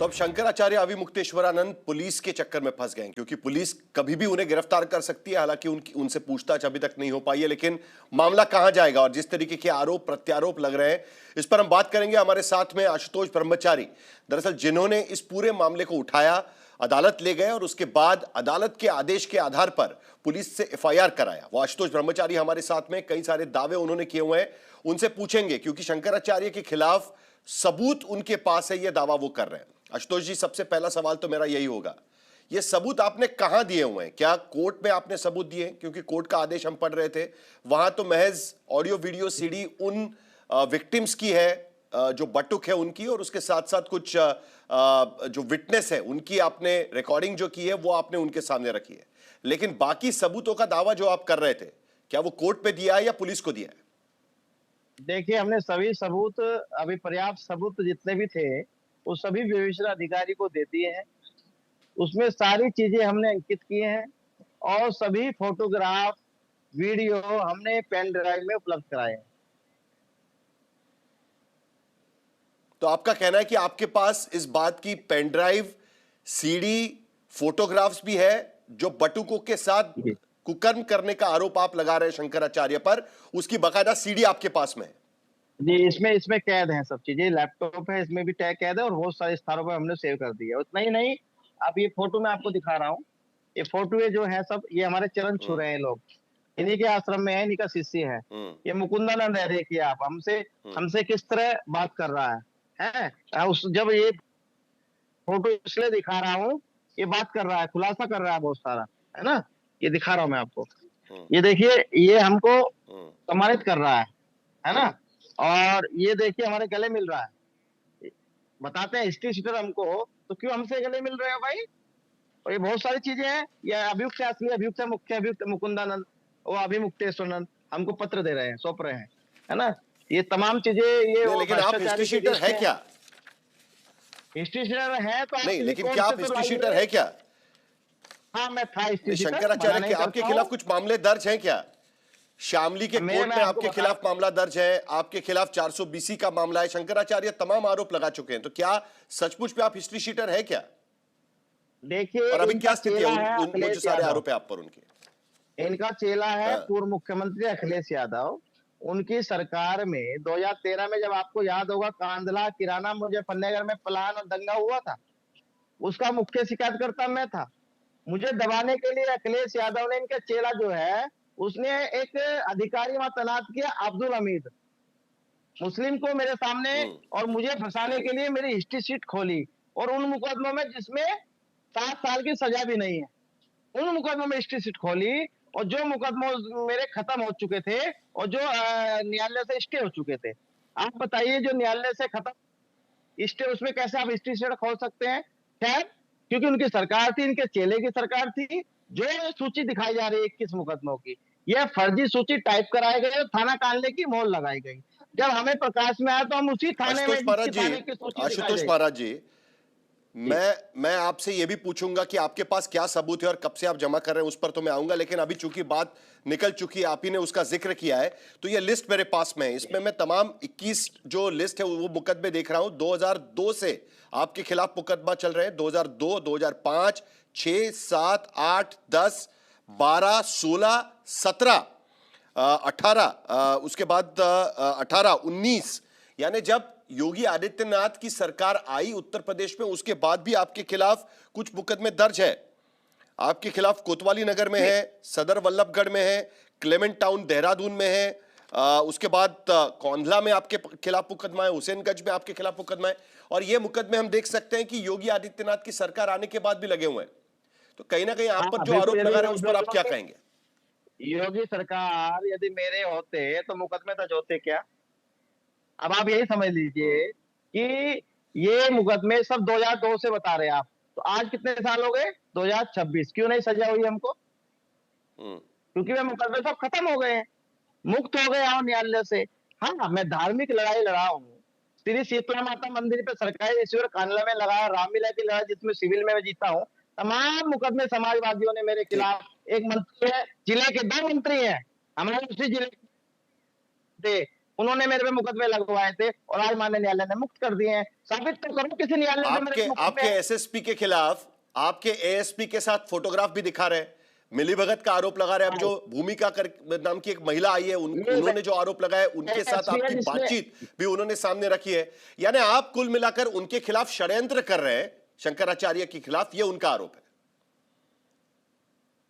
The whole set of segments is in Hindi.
तो अब शंकराचार्य अविमुक्तेश्वरानंद पुलिस के चक्कर में फंस गए क्योंकि पुलिस कभी भी उन्हें गिरफ्तार कर सकती है। हालांकि उनसे पूछताछ अभी तक नहीं हो पाई है, लेकिन मामला कहां जाएगा और जिस तरीके के आरोप प्रत्यारोप लग रहे हैं, इस पर हम बात करेंगे। हमारे साथ में आशुतोष ब्रह्मचारी, दरअसल जिन्होंने इस पूरे मामले को उठाया, अदालत ले गए और उसके बाद अदालत के आदेश के आधार पर पुलिस से एफआईआर कराया। वो आशुतोष ब्रह्मचारी हमारे साथ में, कई सारे दावे उन्होंने किए हुए हैं, उनसे पूछेंगे क्योंकि शंकराचार्य के खिलाफ सबूत उनके पास है, यह दावा वो कर रहे हैं। आशुतोष जी, सबसे पहला सवाल तो मेरा यही होगा, ये सबूत आपने कहां दिए हुए हैं? क्या कोर्ट में आपने सबूत दिए? क्योंकि कोर्ट का आदेश हम पढ़ रहे थे, वहां तो महज ऑडियो वीडियो सीडी उन विक्टिम्स की है जो बटुक है उनकी, और उसके साथ साथ कुछ जो विटनेस है उनकी आपने रिकॉर्डिंग जो की है वो आपने उनके सामने रखी है। लेकिन बाकी सबूतों का दावा जो आप कर रहे थे, क्या वो कोर्ट पे दिया है या पुलिस को दिया है? देखिए, हमने सभी सबूत, अभी पर्याप्त सबूत जितने भी थे वो सभी विवेचना अधिकारी को दे दिए हैं। उसमें सारी चीजें हमने अंकित किए हैं और सभी फोटोग्राफ, वीडियो हमने पेन ड्राइव में उपलब्ध कराए हैं। तो आपका कहना है कि आपके पास इस बात की पेन ड्राइव, सीडी, फोटोग्राफ्स भी है जो बटुकों के साथ कुकर्म करने का आरोप आप लगा रहे हैं शंकराचार्य पर, उसकी बकायदा सीडी आपके पास में है? जी, इसमें कैद है सब चीजें, लैपटॉप है, इसमें भी टैग कैद है और बहुत सारे स्थानों पर हमने सेव कर दिया। उतना ही नहीं, अब ये फोटो मैं आपको दिखा रहा हूँ। ये फोटो जो है सब, ये हमारे चरण छू रहे हैं लोग, इन्हीं के आश्रम में है, इन्हीं का शिष्य है। ये मुकुंदानंद है, देखिए आप, हमसे किस तरह बात कर रहा है। उस जब ये फोटो इसलिए दिखा रहा हूँ, ये बात कर रहा है, खुलासा कर रहा है बहुत सारा, है ना। ये दिखा रहा हूँ मैं आपको, ये देखिए, ये हमको सम्मानित कर रहा है ना। और ये देखिए हमारे गले मिल रहा है, बताते हैं हिस्ट्री शीटर हमको, तो क्यों हमसे गले मिल रहे हो भाई? और ये बहुत सारी चीजें हैं। ये अभियुक्त है, असली अभियुक्त है, मुख्य अभियुक्त मुकुंदानंद, वो अभिमुक्तेश्वरानंद हमको पत्र दे रहे हैं, सौंप रहे हैं, है ना। ये तमाम चीजें, ये नहीं, लेकिन आप हिस्ट्री शीटर है क्या? हिस्ट्री शीटर है तो नहीं, लेकिन क्या आप हिस्ट्री शीटर है क्या? हाँ, मैं था हिस्ट्री शीटर। शंकराचार्य के आपके खिलाफ कुछ मामले दर्ज हैं क्या? शामली के कोर्ट में आपके खिलाफ मामला दर्ज है, आपके खिलाफ 420 का मामला है, शंकराचार्य तमाम आरोप लगा चुके हैं, तो क्या सचमुच में आप हिस्ट्री शीटर है क्या? देखिए, और अभी क्या स्थिति है उन जो सारे आरोप है आप पर उनके? इनका चेला है पूर्व मुख्यमंत्री अखिलेश यादव। उनकी सरकार में 2013 में, जब आपको याद होगा, कांधला किराना मुजफ्फरनगर में प्लान और दंगा हुआ था, उसका मुख्य शिकायतकर्ता मैं था। मुझे दबाने के लिए अखिलेश यादव ने, इनका चेला जो है, उसने एक अधिकारी वहां तैनात किया, अब्दुल हमीद, मुस्लिम को मेरे सामने, और मुझे फंसाने के लिए मेरी हिस्ट्री शीट खोली, और उन मुकदमों में जिसमें 7 साल की सजा भी नहीं है, उन मुकदमों में हिस्ट्री शीट खोली, और जो मुकदमों मेरे खत्म हो चुके थे और जो न्यायालय से स्टे हो चुके थे। आप बताइए, जो न्यायालय से खत्म स्टे, उसमें कैसे आप हिस्ट्री शीट खोल सकते हैं? खैर, क्योंकि उनकी सरकार थी, इनके चेले की सरकार थी, जो सूची दिखाई जा रही है 21 मुकदमों की, यह फर्जी सूची टाइप कराई गई और थाना कांडले की मोहर लगाई गई। जब हमें प्रकाश में आया तो हम उसी थाने में, आशुतोष महाराज जी, मैं आपसे यह भी पूछूंगा कि आपके पास क्या सबूत है और कब से आप जमा कर रहे हैं, उस पर तो मैं आऊंगा, लेकिन अभी चूंकि बात निकल चुकी है, आप ही ने उसका जिक्र किया है, तो ये लिस्ट मेरे पास में है। इसमें मैं तमाम 21 जो लिस्ट है वो मुकदमे देख रहा हूं। 2002 से आपके खिलाफ मुकदमा चल रहे हैं, 2002, 2005, 6, 7, 8, 10, 12, 16, 17, 18, उसके बाद 18, 19, यानी जब योगी आदित्यनाथ की सरकार आई उत्तर प्रदेश में, उसके बाद भी आपके खिलाफ कुछ मुकदमे दर्ज है। आपके खिलाफ कोतवाली नगर में है, सदर वल्लभगढ़ में है, क्लेमेंट टाउन देहरादून में है, उसके बाद कौंधला में आपके खिलाफ मुकदमा है, हुसैनगंज में आपके खिलाफ मुकदमा है, और ये मुकदमे हम देख सकते हैं कि योगी आदित्यनाथ की सरकार आने के बाद भी लगे हुए हैं। तो कहीं ना कहीं आप पर जो आरोप लगा रहे हैं उस पर आप क्या कहेंगे? योगी सरकार यदि मेरे होते तो मुकदमे दर्ज होते क्या? अब आप यही समझ लीजिए कि ये मुकदमे सब 2002 से बता रहे हैं आप, तो आज कितने साल हो गए? 2026। क्यों नहीं सजा हुई हमको? क्योंकि वे मुकदमे सब खत्म हो गए हैं, मुक्त हो गए और न्यायालय से। हाँ, मैं धार्मिक लड़ाई लड़ा हूँ, श्री शीतला माता मंदिर पे सरकारी रिसीवर कांडला में लगाया, रामलीला की लड़ाई जिसमें सिविल में मैं जीता हूँ। तमाम मुकदमे समाजवादियों ने मेरे खिलाफ, एक मंत्री है, जिले के 2 मंत्री हैं हमारे उसी जिले थे, उन्होंने मेरे पे मुकदमे लगवाए थे और आज माननीय न्यायालय ने मुक्त कर दिए हैं। साबित तो करो किसी न्यायालय ने मेरे आपके पे मुकदमे आपके एसएसपी के खिलाफ आपके एएसपी के साथ फोटोग्राफ भी दिखा रहे हैं, मिलीभगत का आरोप लगा रहे हैं। अब जो भूमिका नाम की एक महिला आई है, ये उन्होंने जो आरोप लगाया उनके साथ एसपी है आपकी जिसने बातचीत भी उन्होंने सामने रखी है। यानी आप कुल मिलाकर उनके खिलाफ षड्यंत्र कर रहे हैं, शंकराचार्य के खिलाफ, ये उनका आरोप है।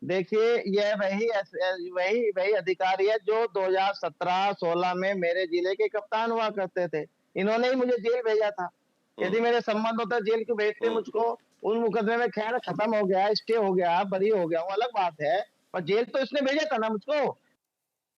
देखिए, यह वही वही अधिकारी है जो 2017-16 में मेरे जिले के कप्तान हुआ करते थे। इन्होंने ही मुझे जेल भेजा था। यदि मेरे संबंध होता जेल क्यों भेजते मुझको? उन मुकदमे में खैर खत्म हो गया, स्टे हो गया, बरी हो गया हूँ, अलग बात है। पर जेल तो इसने भेजा था ना मुझको।